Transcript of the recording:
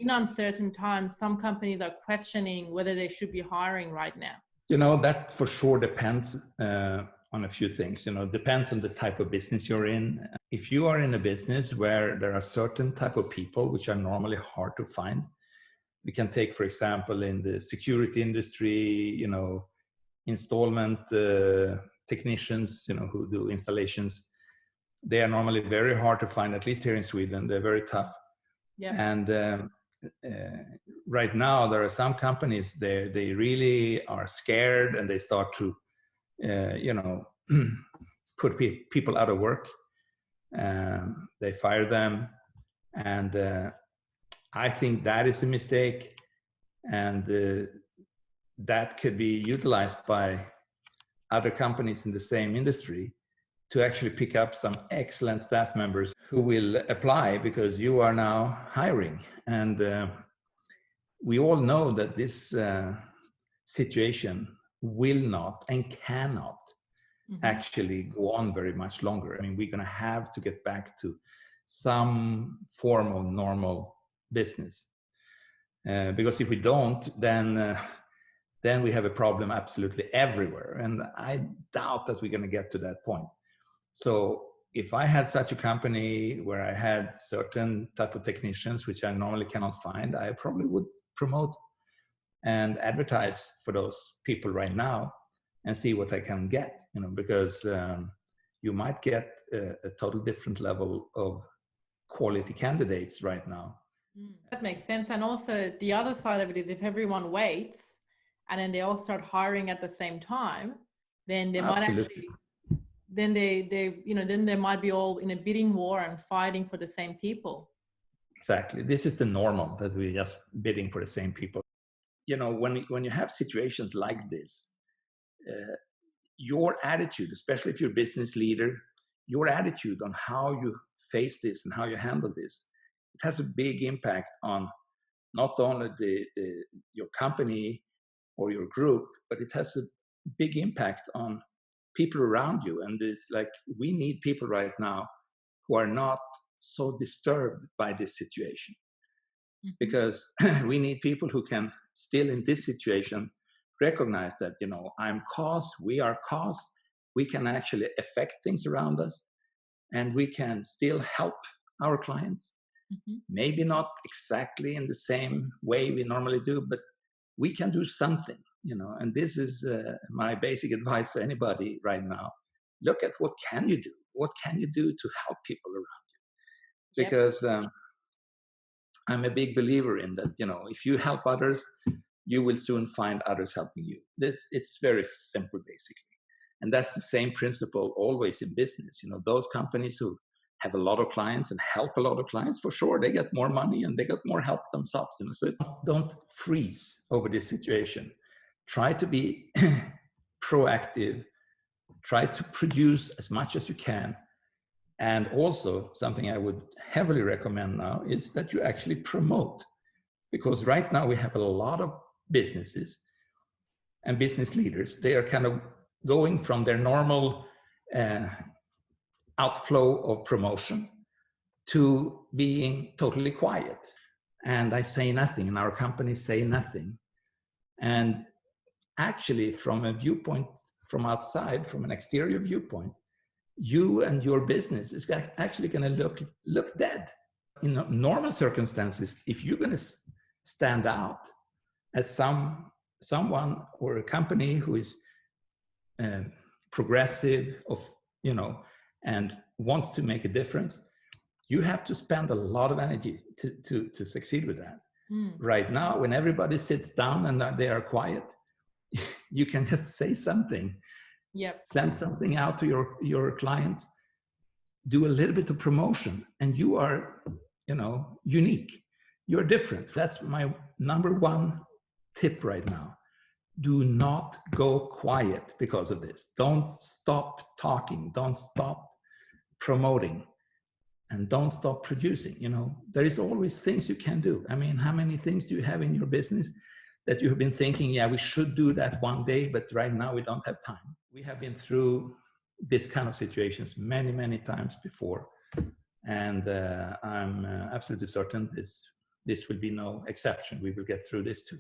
in uncertain times, some companies are questioning whether they should be hiring right now. That for sure depends on a few things. Depends on the type of business you're in. If you are in a business where there are certain type of people which are normally hard to find, we can take, for example, in the security industry, installment technicians, who do installations. They are normally very hard to find, at least here in Sweden. They're very tough. Yeah. And right now, there are some companies, they really are scared and they start to, put people out of work. They fire them. And I think that is a mistake. And that could be utilized by other companies in the same industry to actually pick up some excellent staff members who will apply because you are now hiring. And we all know that this situation will not and cannot actually go on very much longer. I mean, we're going to have to get back to some form of normal business. Because if we don't, then we have a problem absolutely everywhere. And I doubt that we're going to get to that point. So if I had such a company where I had certain type of technicians, which I normally cannot find, I probably would promote and advertise for those people right now and see what I can get, because you might get a total different level of quality candidates right now. That makes sense. And also the other side of it is if everyone waits and then they all start hiring at the same time, then they might actually... then they might be all in a bidding war and fighting for the same people. Exactly. This is the normal, that we're just bidding for the same people. When you have situations like this, your attitude, especially if you're a business leader, your attitude on how you face this and how you handle this, it has a big impact on not only your company or your group, but it has a big impact on people around you. And it's like, we need people right now who are not so disturbed by this situation. Because we need people who can still in this situation recognize that, I'm cause, we are cause, we can actually affect things around us, and we can still help our clients. Maybe not exactly in the same way we normally do, but we can do something. And this is my basic advice to anybody right now. Look at what can you do? What can you do to help people around you? Because I'm a big believer in that, if you help others, you will soon find others helping you. It's very simple, basically. And that's the same principle always in business. Those companies who have a lot of clients and help a lot of clients, for sure, they get more money and they get more help themselves. So don't freeze over this situation. Try to be proactive. Try to produce as much as you can. And also, something I would heavily recommend now is that you actually promote. Because right now we have a lot of businesses and business leaders. They are kind of going from their normal outflow of promotion to being totally quiet. And I say nothing, and our companies say nothing. And actually, from a viewpoint from outside, from an exterior viewpoint, you and your business is actually going to look dead. In normal circumstances, if you're going to stand out as someone or a company who is progressive, and wants to make a difference, you have to spend a lot of energy to succeed with that. Right now, when everybody sits down and they are quiet, you can just say something. Send something out to your clients, do a little bit of promotion, and you are, unique. You're different. That's my number one tip right now. Do not go quiet because of this. Don't stop talking. Don't stop promoting. And don't stop producing. There is always things you can do. I mean, how many things do you have in your business that you have been thinking, we should do that one day, but right now we don't have time? We have been through this kind of situations many, many times before. And I'm absolutely certain this this will be no exception. We will get through this too.